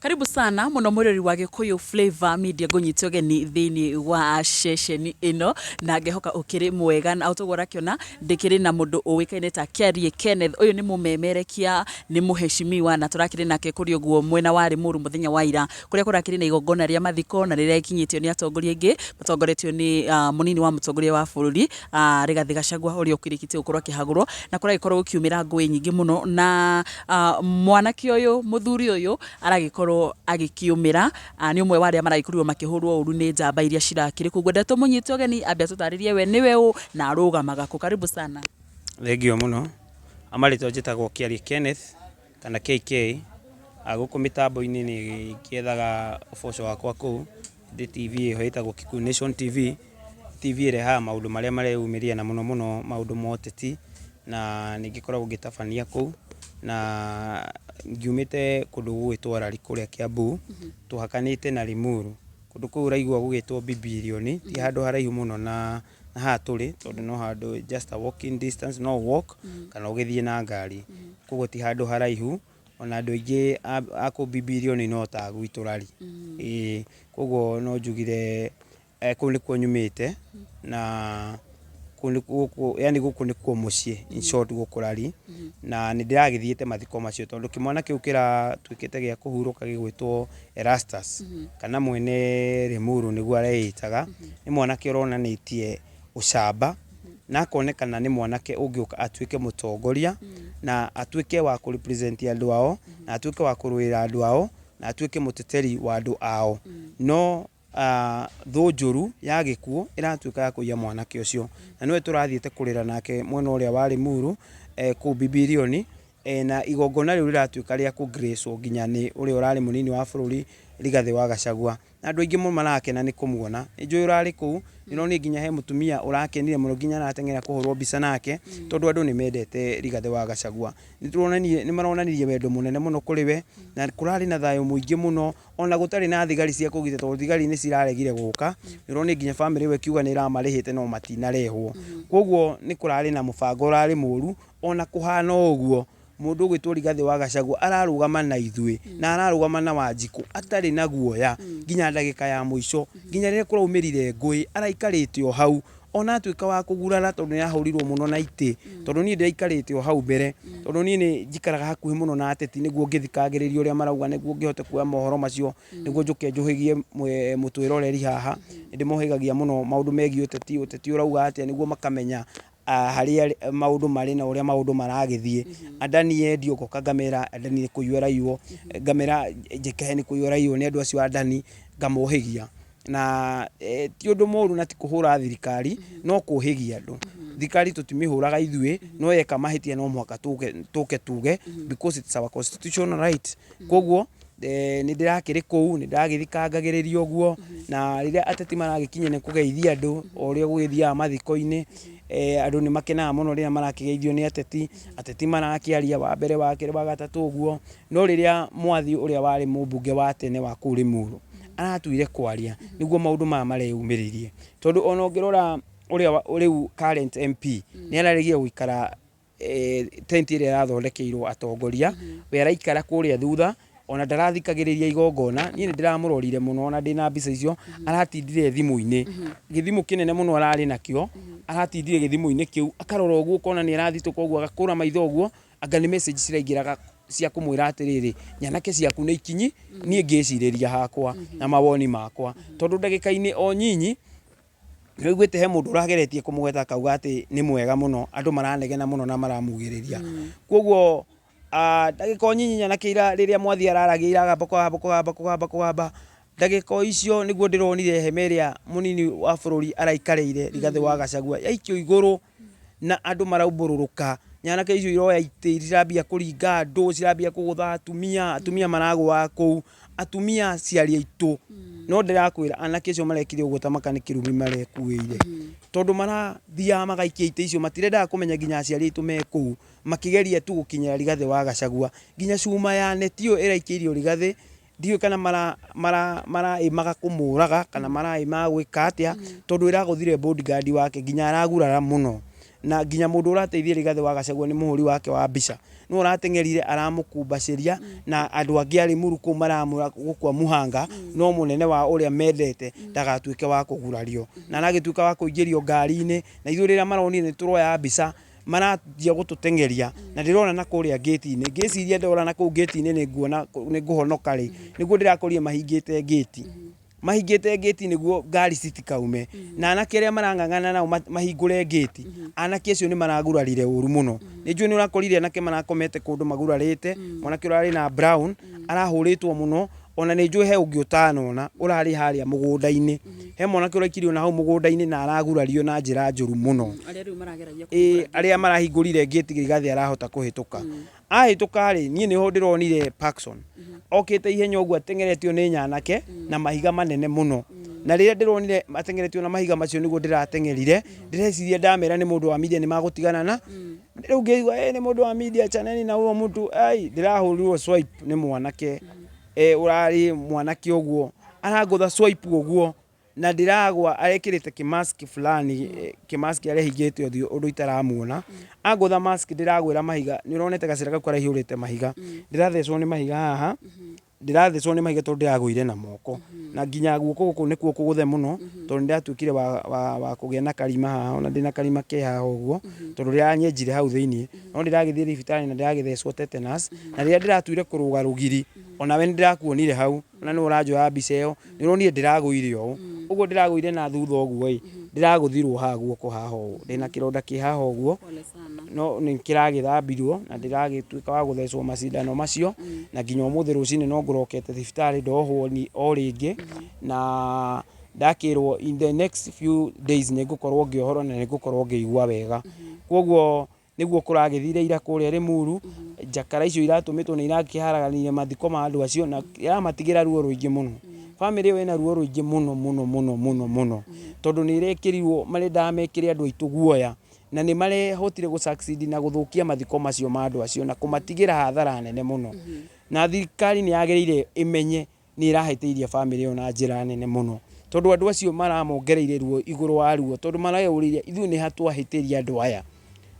Karibu sana muno mwirori wa Gikuyu Flavor Media ngunyite ugeni thiini wa ceceni ino na ngehoka ukiri mwega na utogora kiona ndikiri na mundu uwikaine ta Kiarie Kenneth. Uyu ni mumemerekia, ni muheshimiwa na turakiri nake kuri uguo mwena wa Limuru muthenya wa ira kuria kurakiri na igongona ria mathiko na riria ikinyitio ni atongoria ingi matongoretio ni munini wa mutongoria wa bururi Rigathi Gachagua uria ukirikite ukorwo kihagurwo na kuria gikorwo gukiumira ngui nyingi muno na mwanake uyu muthuri uyu aragikorwo agikiumira ni umwe wa aria maragikurirwo makihurwo uru ni njamba iria cirakiri kugwenda tumunyite ugeni ambia tutaririe we niwe u na arugamaga ku. Karibu sana. Thengio muno. Amarito njitagwo Kiarie Kenneth kana KK aguku mitambo-ini ni kiethaga uboco wakwa ku ndi TV ho itagwo Kikuyu Nation TV ireha maundu maria mareumiria na muno maundu moteti na ningikoragwo ngitabania ku na ngiumite kundu gwitwo Rari kuria Kiambu tuhakanite na Limuru kundu kuu raigwa gugitwo Bibilioni ti handu haraihu muno na ha turi tondu no handu just a walking distance, no walk kana ugithie na ngari kugo ti handu haraihu ona andu aingi ako Bibilioni no ta gwitu Rari kugo no njugire kuu nikuo nyumite na yani guku nikuo mucie in short guku Rari na nindiragithiete mathiko macio tondu kimwana kiu kira twikite gia kuhuruka gigwitwo Erastus kana mwene Limuru niguo areitaga ni mwanake uronanitie ucamba na akonekana ni mwanake ungiuka atuike mutongoria na atuike wa ku represent andu ao na atuike wa kuruira andu ao na atuike muteteri wa andu ao no thunjuru ya gikuo iratuika ya kuiya mwanake ucio na niwe turathiete kurira nake mwena uria wa Limuru ku Bibilioni na igongona riu riratuika ria ku grace nginya ni uria urari munini wa bururi Rigathi wa Gachagua na andu aingi marakena ni kumuona njui urari ku ni nginya he mutumia urakenire muno nginya aratengera kuhurwo mbica nake tondu andu ni mendete Rigathi wa Gachagua ni maronanirie wendo munene muno kuri we na kurari na thayo muingi muno ona gutari na thigari cia kugita tondu thigari ni ciraregire guka ni nginya family we kiuga ni iramarihite no matinarehwo koguo ni kurari na mubango urari muru ona kuhana uguo mundu gwitwo Rigathi wa Gachagua ararugama na ithui na ararugama na Wanjiku atari na guoya nginya ndagika ya muico nginya rire kuraumirire ngui araikarite o hau ona atuika wa kugurara tondu yahurirwo muno na ite tondu ni ndaikarite o hau mbere tondu ni njikaraga hakuhi muno na ateti niguo ngithikagiriria uria marauga niguo ngihote kuoya mohoro macio niguo njuke njuhigie mutwira ureri haha ndimohigagia muno maundu megie uteti urauga atia niguo makamenya haria maundu mari na uria maundu maragithie andani endio ko kagamera andani kuyura iwo gamera jekeni kuyura iwo ni andu acio andani ngamohigia na ti undu moru na ti kuhura thirikari no kuhigia andu thirikari tutimihuraga ithui no yeka mahitia no mwaka tuge because it's our constitutional right koguo ni ndirakiri kuu ni ndagithikangagiriria uguo na riria ateti maragikinya ni kugeithia andu uria gugithia mathiko-ini andu ni makenaga muno riria marakigeithio ni ateti marakiaria wa mbere wa kiri wa gatatu uguo no riria mwathi uria wari mumbunge wa tene wa kuu Limuru aratuire kwaria niguo maundu mareyumiririe tondu ona ngirora uria riu current MP ni ararigia guikara tent iria irathondekeirwo atongoria we araikara kuria thutha ona ndarathikagiriria igongona ni ndiramurorire muno ona ndina mbica icio aratindire thimu-ini githimu kinene muno arari nakio aratindire githimu-ini kiu akarora uguo kona ni arathituka uguo agakura maitho uguo anga ni message ciraingiraga cia kumwira atiriri nyanake ciaku ni ikinyi nie ngiciriria hakwa na mawoni makwa tondu ndagika-ini o nyinyi niguite he mundu urageretie kumugeta kauga ati ni mwega muno andu maranegena muno na maramugiriria koguo ndagika nyinyi nyanake ira riria mwathi araragira agamba kugamba ndagika icio niguo ndironire hemeria munini wa bururi araikareire Rigathi wa Gachagua yaikio iguru na andu maraumbururuka nyanake icio iroya ite irambia kuringa andu cirambia kugutha atumia maragwa kuu atumia ciari aitu no ndirakwira anake icio marekire uguo tamaka ni kirumi marekuire tondu marathia magaikia ite icio matirenda kumenya nginya aciari aitu me kuu makigeria tu gukinyira Rigathi wa Gachagua nginya cuma ya netio iraikirio Rigathi ndiyo kana mara imaga kumuraga kana mara imaga gwika atia tondu iraguthire bodyguard wake nginya aragurara muno na nginya mundu urateithia Rigathi wa Gachagua ni muhuri wake wa mbica no ratengerire aramukumbaciria na andu angi ari muru ku maramura gukwa muhanga no munene wa uria mendete ndagatuike wa kugurario na nagituika wa kuingirio ngari-ini na ithu rira maroni ni turoya mbica marathia gututengeria na ndirona na kuria gate-ini ngiciria ndora na ku gate-ini ni nguona ni nguhonoka ri niguo ndirakorie mahingite gate mahingite gate niguo ngari citikaume na anake aria marang'ang'ana nao mahingure gate anake acio ni maragurarire uru muno ninjue ni urakorire anake marakomete kundu magurarite mwanake urari na brown arahuritwo muno ona ninjue he ungi utanona urari haria mugunda-ini he mwanake uraikirio na hau mugunda-ini na aragurario na njira njuru muno aria marahingurire gate gigathi arahota kuhituka ahituka ri nie niho ndironire Paxson okite ihenya uguo atengeretio ni nyanake na mahiga manene muno na riria ndironire atengeretio na mahiga macio niguo ndiratengerire ndireciria ndamera ni mundu wa media ni magutigana na riu ngeigua ni mundu wa media chaneni na uo muntu ai ndirahurirwo swipe ni mwanake urari mwanake uguo aragutha swipe uguo na ndiragwa arekirite kimask fulani kimask arehingite uthio undu itaramuona agutha mask ndiragwira mahiga ni uronete gacira gakwa arahurite mahiga ndirathecwo ni mahiga haha ndirathecwo ni mahiga tondu ndiragwire na moko na nginya guoko guku nikuo kuguthe muno tondu ndiratuikire wa kugia na karima haha ona ndina karima ke haha uguo tondu riria nyenjire hau thiini no ndiragithie thibitari na ndiragithecwo tetanus na riria ndiratuire kuruga rugiri ona we ndirakuonire hau ona ni uranjoya mbica iyo ni uronire ndiragwire o uguo ndiragwire na thutha uguo ndiraguthirwo haha guoko haha uguo ndina kironda ki haha uguo no ni kiragithambirwo na ndiragituika wa guthecwo macindano macio na nginya umuthi rucini no ngurokete thibitari ndohwo ni o ringi na ndakirwo in the next few days ni ngukorwo ngiohoro na ni ngukorwo ngiigua wega koguo niguo kuragithire ira kuria Limuru njakara icio iratumitwo ni irakiharaganire mathiko ma andu acio na iramatigira ruo ruingi muno family yo ina ruo ruingi muno tondu ni irekirirwo marenda mekire andu aitu guoya na ni marehotire gu succeed na guthukia mathiko macio ma andu acio na kumatigira hathara nene muno na thirikari ni yagirire imenye ni irahiteirie family yo na njira nene muno tondu andu acio maramongereire ruo iguru wa ruo tondu marauririe ithu ni hatwahitiria andu aya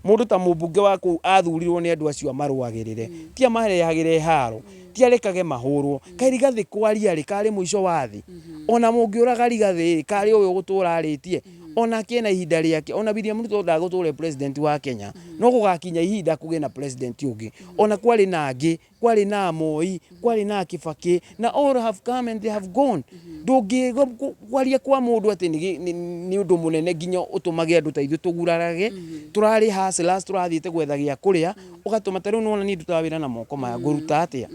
mundu ta mubunge wa ku athurirwo ni andu acio marwagirire tia marehagire haro tia rekage mahurwo kairigathi kwaria ri kari muico wathi ona mungiuraga rigathi kari uyu gutura aritie ona kena ihinda riake ona William Ruto ndaguture president wa Kenya no gugakinya ihinda kuge na president ungi ona kwari na angi kwari na Moi kwari na Kibaki na all have come and they have gone ndungi kwaria kwa mundu ati ni undu munene nginya utumage andu ta ithu tugurarage turari hustlers turathiite gwetha gia kuria ugatuma taru nona ni nduta wira na moko maya nguruta atia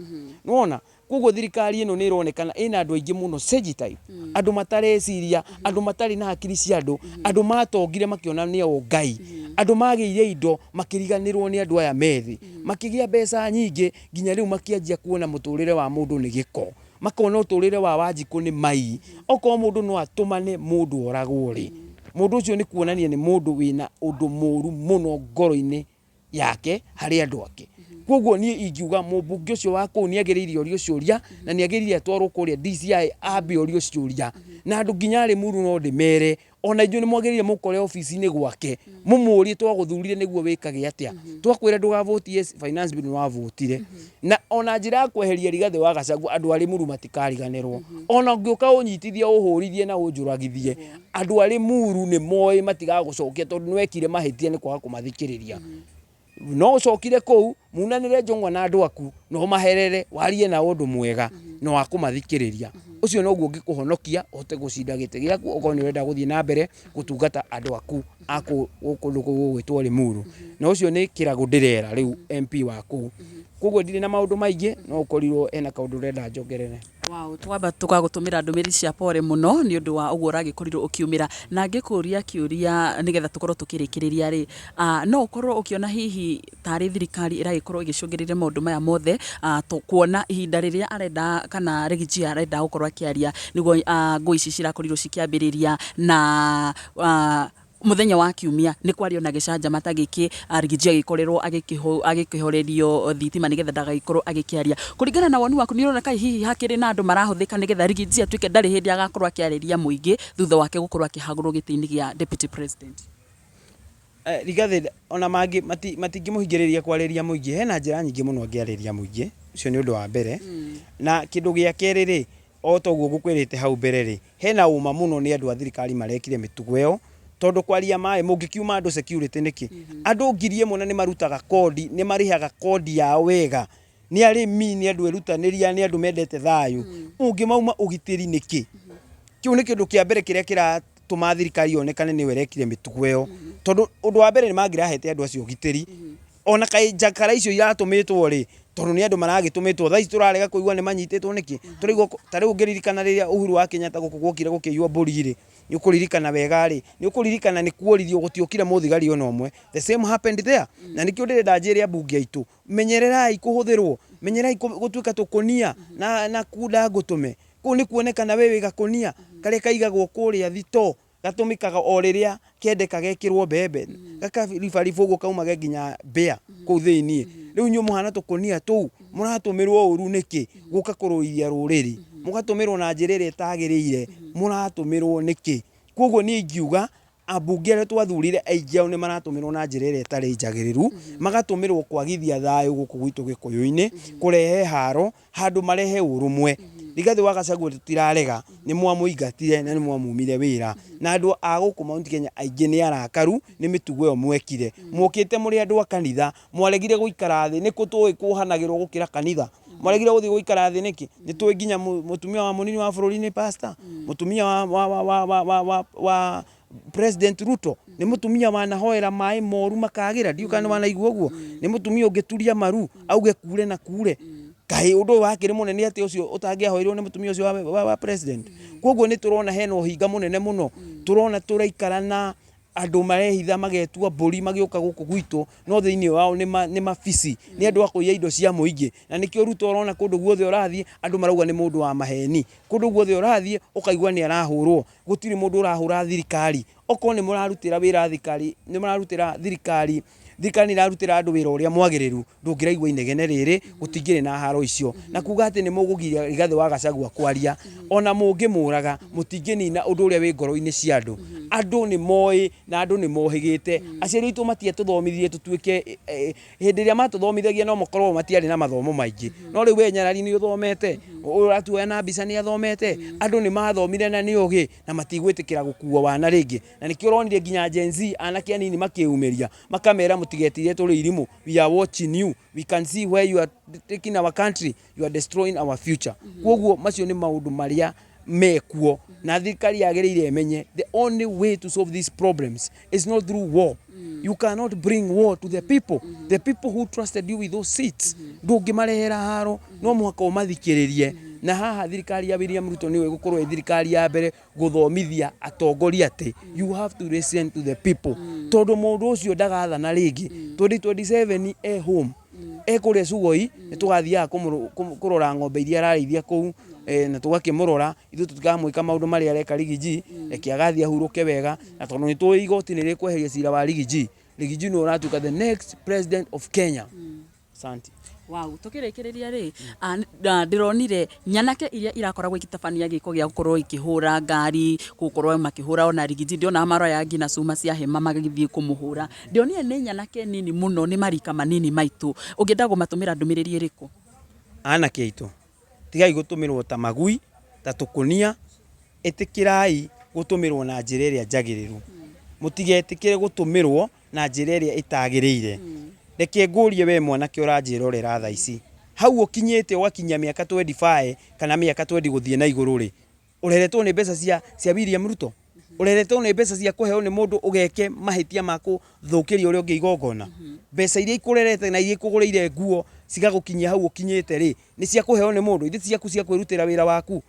nona kugo thirikari ino ni ironekana ina andu aingi muno sage type andu matareciria andu matari na hakiri cia andu matongire makiona ni o ngai andu magiire indo makiriganirwo ni andu aya methi makigia mbeca nyingi nginya riu makianjia kuona muturire wa mundu ni giko makona uturire wa Wanjiku ni mai oko mundu no atumane mundu oragwo ri mundu ucio ni kuonania ni mundu wina undu muru muno ngoro-ini yake hari andu ake koguo ni ingiuga mubunge ucio wa ku ni agiririe orio ciuria na ni agiririe atwarwo kuria DCI ambe orio ciuria na andu nginya Limuru no ndimere ona inju ni mwagiririe mukore ofisi-ini gwake mumurie twaguthurire niguo wikage atia twakwira ndugavotie finance bill wa votire na ona njira kweheria Rigathi wa Gachagua andu ari Limuru matikariganirwo ona ngiuka unyitithie uhurithie na unjuragithie andu ari Limuru ni moi matigagucokia tondu nwekire mahitia ni kwaga kumathikiriria no cokire kou munanire njongwa na andu aku no maherere warie na undu mwega no akumathikiriria ucio no guo ngikuhonokia ote gucinda gite giaku uko ni urenda guthie na mbere gutungata andu aku ukundu gwitwo Limuru na ucio ni kirago ndirera riu MP waku koguo ndire na maundu maingi no ukorirwo ena kaundu urenda njongerere Wow, twamba tukagutumira ndumiri cia pore muno ni undu wa uguo uragikorirwo ukiumira na ngikuria kiuria nigetha tukorwo tukirikiriria ri no ukorwo ukiona hihi tari thirikari iragikorwo igicungirire maundu maya mothe kuona ihinda riria arenda kana Rigiji arenda gukorwo akiaria niguo ngui ici cirakorirwo cikiambiriria na muthenya wa kiumia ni kwario na gicanjamata giki Rigiji agikorerwo agikihorerio thitima nigetha ndagaikorwo agikiaria kuringana na woni waku ni urona kai hihi hakiri na andu marahuthika nigetha Rigiji atuike ndari hindi agakorwo akiariria muingi thutha wake gukorwo akihagurwo giti-ini gia deputy president Rigathi ona mangi matingĩmũhingĩrĩria kwarĩria mũingĩ, hena njĩra nyingĩ mũno angĩarĩria mũingĩ, ũcio nĩ ũndũ wa mbere. Na kĩndũ gĩa kerĩ rĩ, o ta ũguo ngũkwĩrĩte hau mbere rĩ, hena ũma mũno nĩ andũ a thirikari marekire mĩtugo ĩyo, tondũ kwaria maĩ mũngĩkiuma andũ security nĩkĩ? Andũ 1,000 na nĩ marutaga kodi, nĩ marĩhaga kodi yao wega, nĩ arĩmi, nĩ andũ erutanĩria, nĩ andũ mendete thayũ. Ũngĩmauma ũgitĩri nĩkĩ? Kĩu nĩ kĩndũ kĩa mbere kĩrĩa kĩratũma thirikari yonekane nĩyo ĩrekire mĩtugo ĩyo, tondũ ũndũ wa mbere nĩ mangĩrahete andũ acio ũgitĩri, ona njakara icio iratũmĩtwo rĩ, tondũ nĩ andũ maragĩtũmĩtwo, thaa ici tũrarega kũigua nĩ manyitĩtwo nĩkĩ? Tũraigua ta rĩu ũngĩririkana rĩrĩa Uhuru wa Kenyatta gũkũ gwokire gũkĩiywo mbũri rĩ, nĩ ũkũririkana wega rĩ, nĩ ũkũririkana nĩ kuorithio gũtiokire mũthigari ona ũmwe. The same happened there. Na nĩkĩo ndĩrenda njĩre ambunge aitũ, menyererai kũhũthĩrwo, menyererai gũtuĩka tũkũnia na kunda ngũtũme. Kũu nĩ kuonekana we wĩ gakũnia karĩa kaigagwo kũrĩa thitoo, gatũmĩkaga o rĩrĩa kendeka gekĩrwo mbembe, gakaribariba ũguo kaumage nginya mbĩa kũu thĩiniĩ. Rĩu inyuĩ mũhana tũkũnia tũu, mũratũmĩrwo ũru nĩkĩ? Gũka kũrũithia rũrĩrĩ, mũgatũmĩrwo na njĩra ĩrĩa ĩtagĩrĩire, mũratũmĩrwo nĩkĩ? Koguo niĩ ingiuga ambunge arĩa twathurire aingĩ ao nĩ maratũmĩrwo na njĩra ĩrĩa ĩtarĩ njagĩrĩru, magatũmĩrwo kwagithia thayũ gũkũ gwitũ Gĩkũyũ-inĩ, kũrehe haro, handũ marehe ũrũmwe. Rigathi wa Gachagua tũtirarega, nĩ mwamũingatire na nĩ mwamumire wĩra, na andũ a gũkũ Mount Kenya aingĩ nĩ arakaru nĩ mĩtugo ĩyo mwekire. Mũkĩte mũrĩ andũ a kanitha, mwaregire gũikara thĩ, nĩkũ tũĩ kuohanagĩrwo gũkĩra kanitha? Mwaregire gũthiĩ gũikara thĩ nĩkĩ? Nĩ tũĩ nginya mũtumia wa mũnini wa bũrũri nĩ pastor, mũtumia wa President Ruto nĩ mũtumia wanahoera maĩ moru makagĩra, ndiũĩ kana nĩ wanaigua ũguo, nĩ mũtumia ũngĩturia maru auge kure na kure. Kaĩ ũndũ wakĩrĩ mũnene atĩ ũcio ũtangĩahoirwo nĩ mũtumia ũcio wa president. Koguo nĩ tũrona hena ũhinga mũnene mũno, tũrona tũraikara na andũ marehitha magetua mbũri magĩũka gũkũ gwitũ, no thĩinĩ wao nĩ mabici, nĩ andũ a kũiya indo cia mũingĩ. Na nĩkĩo Ruto ũrona kũndũ guothe ũrathiĩ andũ marauga nĩ mũndũ wa maheni, kũndũ guothe ũrathiĩ ũkaigua nĩ arahũrwo, gũtirĩ mũndũ ũrahũra thirikari. Okorwo nĩ mũrarutĩra wĩra thirikari, nĩ mũrarutĩra thirikari nĩ irarutĩra andũ wĩra ũrĩa mwagĩrĩru, ndũngĩraigua inegene rĩrĩ, gũtingĩrĩ na haro icio. Na kuga atĩ nĩ mũgũgiria Rigathi wa Gachagua kwaria, ona mũngĩmũraga mũtingĩnina ũndũ ũrĩa wĩ ngoro-inĩ cia andũ. Andũ nĩ moĩ na andũ nĩ mohĩgĩte, aciari aitũ matiatũthomithirie tũtuĩke, hĩndĩ ĩrĩa matũthomithagia no makorwo matiarĩ na mathomo maingĩ, no rĩu we Nyarari nĩ ũthomete, ũratuoya na mbica nĩ athomete, andũ nĩ mathomire na nĩ ũgĩ na matigwĩtĩkĩra gũkuo wana rĩngĩ. Na nĩkĩo ũronire nginya Gen Z anake anini makĩyumĩria, makamera mũtigetirie tũrĩ irimũ, we are watching you, we can see where you are taking our country, you are destroying our future. Koguo macio nĩ maũndũ marĩa mekuo, na thirikari yagĩrĩire ĩmenye the only way to solve these problems is not through war. You cannot bring war to the people, the people who trusted you with those seats. Ndũngĩmarehera haro, no mũhaka ũmathikĩrĩrie. Na haha thirikari ya William Ruto nĩyo ĩgũkorwo thirikari ya mbere gũthomithia atongoria atĩ you have to listen to the people, tondũ mũndũ ũcio ndagathana rĩngĩ 2027 home kũrĩa Sugoi, nĩ tũgathiaga kũrora ng'ombe iria ararĩithia kũu, na tũgakĩmũrora, ithuĩ tũtikamwĩka maũndũ marĩa areka Rigiji, reke agathiĩ ahurũke wega, na tondũ nĩ tũĩ igoti nĩ rĩkweheria cira wa Rigiji nĩ ũratuĩka the next president of Kenya. Asante. Wow, tukĩrĩkĩrĩria rĩ, ndĩronire nyanake iria irakoragwo ikitabania gĩko gĩa gũkorwo ikĩhũra ngari, gũkorwo makĩhũra ona Rigiji, ndĩona maroya ngina cuma cia hema magĩthiĩ kũmũhũra. Ndĩonire nĩ nyanake nini mũno, nĩ marika manini maitũ. Ũngĩenda gũmatũmĩra ndũmĩrĩri ĩrĩkũ? Anake aitũ, tigai gũtũmĩrwo ta magui, ta tũkũnia, ĩtĩkĩrai gũtũmĩrwo na njĩra ĩrĩa njagĩrĩru. Mũtigetĩkĩre gũtũmĩrwo na njĩra ĩrĩa ĩtagĩrĩire. Reke ngũrie we mwanake ũranjĩrorera thaa ici, hau ũkinyĩte ũgakinya mĩaka 25 kana mĩaka 20 gũthiĩ na igũrũ rĩ, ũreretwo nĩ mbeca cia William Ruto, ũreretwo nĩ mbeca cia kũheo nĩ mũndũ ũgeke mahĩtia ma gũthũkĩria ũrĩa ũngĩ igongona. Mbeca iria ikũrerete na iria ikũgũrĩire nguo cigagũkinyia hau ũkinyĩte rĩ, nĩ cia kũheo nĩ mũndũ, ithĩ ciaku cia kwĩrutĩra wĩra waku.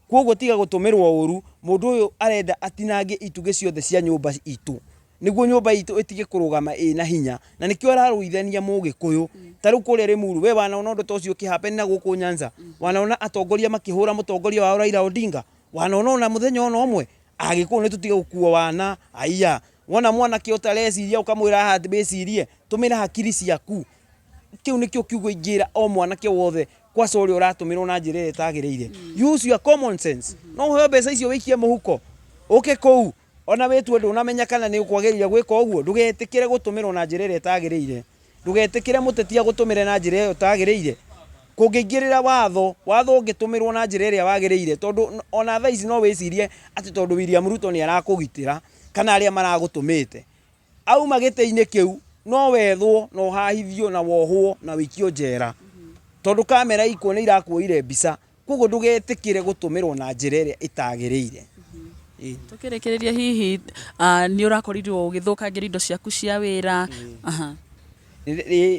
Koguo tiga gũtũmĩrwo ũru, mũndũ ũyũ arenda atinange itugĩ ciothe cia nyũmba itũ, nĩguo nyũmba itũ ĩtige kũrũgama ĩna hinya, na nĩkĩo ararũithania Mũgĩkũyũ. Ta rĩu kũrĩa Limuru, we wanaona ũndũ ta ũcio ũkĩhappen na gũkũ Nyanza, wanaona atongoria makĩhũra mũtongoria wao Raila Odinga, wanaona ona mũthenya ona ũmwe Agĩkũyũ nĩ tũtige gũkuo wana. Aiya, wona mwanake ũtareciria ũkamwĩra haha bĩcirie, tũmĩra hakiri ciaku. Kĩu nĩkĩo kiugo ingĩra o mwanake wothe kwaca ũrĩa ũratũmĩrwo na njĩra ĩrĩa ĩtagĩrĩire. Use your common sense. No ũheo mbeca icio wĩikie mũhuko, ũke kũu ona wetu ndunamenya kana ni ukwagirire gwika uguo ndugetikire gutumirwo na njira ĩrĩa ĩtagĩrĩire ndugetikire mutetia gutumire na njira ĩyo ĩtagĩrĩire kungĩingĩrĩra watho ũngĩtũmĩrwo na njĩra ĩrĩa wagĩrĩire tondu ona thaa ici no wĩcirie ati tondu William Ruto ni arakũgitĩra kana arĩa maragũtũmĩte auma gĩtĩ-inĩ kĩu no wethwo no hahithio na wohwo na wĩikio njera tondu kamera iko nĩ irakuoire mbica koguo ndugetikire gutumirwo na njira ĩrĩa ĩtagĩrĩire. Tukirekereria hihi ni urakorirwo ugithũkangĩria indo ciaku cia wĩra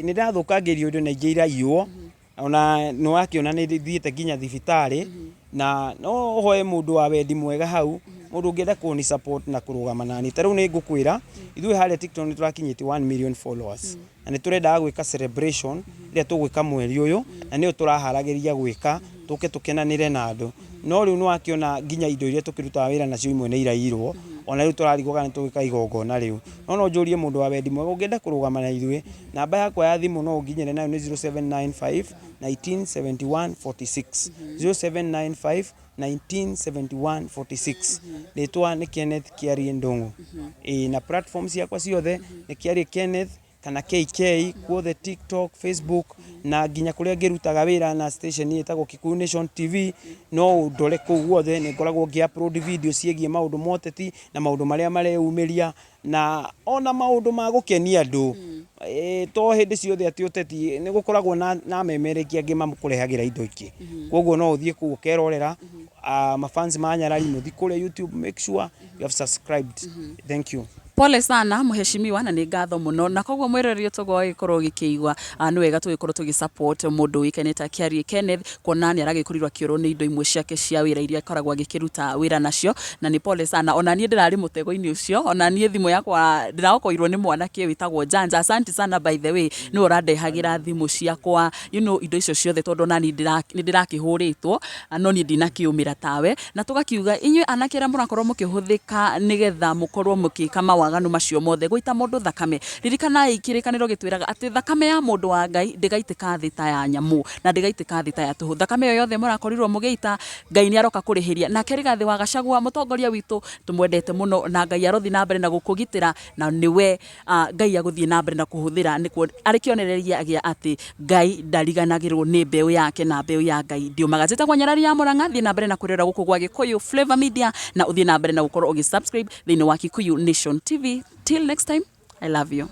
ni ndathũkangĩrio indo na ingĩ iraiywo ona no wakiona ni thiĩte nginya thibitarĩ na no hoe mũndũ wa wendi mwega hau mũndũ ũngĩenda kũni support na kũrũgama nani tarĩu nĩ ngũkwĩra ithuĩ harĩa TikTok nĩ tũrakinyĩte 1 million followers na nĩ tũrendaga gwĩka celebration ĩrĩa tũgwĩka mweri ũyũ na nĩyo tũraharagĩria gwĩka tũke tũkenanĩre na andũ no rĩu nĩ wakiona nginya indo iria tũkĩrutaga wĩra nacio imwe nĩ iraiyirwo ona rĩu tũrarigwo kana tũgĩka igongona rĩu no njũrie mũndũ wa wendi mwega ũngĩenda kũrũgama na ithuĩ namba yakwa ya thimũ no ũnginyĩre nayo nĩ 0795 1971 46 0795 197146 rĩtwa nĩ Kenneth Kiarie Ndung'u na platforms yakwa ciothe nĩ Kiarie Kenneth kana KK kuothe TikTok, Facebook na nginya kuria ngirutaga wira na station yetagwo Kikuyu Nation TV no ndore kuu guothe ni ngoragwo ngi-upload video ciegie maundu moteti na maundu maria mareumiria na ona maundu ma gukenia andu to hindi ciothe ati uteti ni gukoragwo na memerekia angi mamukurehagira indo iki koguo no uthie kuu ukerorera mafans manyarari muthi kuria YouTube make sure you have subscribed. Thank you. Pole sana muheshimiwa na nĩ ngatho muno na koguo mwĩroreri tũgwa gĩkorwo gĩkĩigua nĩ wega tũgĩkorwo tũgĩ-support mũndũ ũikaine ta Kiarie Kenneth kuona nĩ aragĩkorirwo akĩũrwo nĩ indo imwe ciake cia wĩra iria akoragwo agĩkĩruta wĩra nacio na nĩ pole sana ona niĩ ndĩrarĩ mũtego-inĩ ũcio ona niĩ thimũ yakwa ndĩrakoirwo nĩ mwanake wĩtagwo Janja. Asante sana by the way nĩ ũrandehagĩra thimũ ciakwa indo icio ciothe tondũ nani nĩ ndĩrakĩhũrĩtwo no niĩ ndinakĩũmĩra tawe na tũgakiuga inyuĩ anake arĩa mũrakorwo mũkĩhũthĩka nĩgetha mũkorwo mũkĩka mawaganu macio mothe gũita mũndũ thakame ririkanai kĩrĩkanĩro gĩtwĩraga atĩ thakame ya mũndũ wa Ngai ndĩgaitĩka thĩ ta ya nyamũ na ndĩgaitĩka thĩ ta ya tũhũ. Thakame yo yothe mũrakorirwo mũgĩita Ngai nĩ aroka kũrĩhĩria na Rigathĩ wa Gachagua mũtongoria witũ tũmwendete mũno na Ngai arothi na mbere na gũkũgitĩra na nĩwe Ngai agũthiĩ na mbere na kũhũthĩra nĩkuo arĩ kĩonereria gĩa atĩ Ngai ndariganagĩrwo nĩ mbeũ yake na mbeũ ya Ngai ndiumaga. Njĩtagwo Nyarari ya Mũrang'a, thiĩ na mbere na kwĩrora gũkũ gwa Gĩkũyũ Flavor Media na ũthiĩ na mbere na gũkorwo ũgĩ-subscribe thĩinĩ wa Kikuyu Nation TV. Till next time, I love you.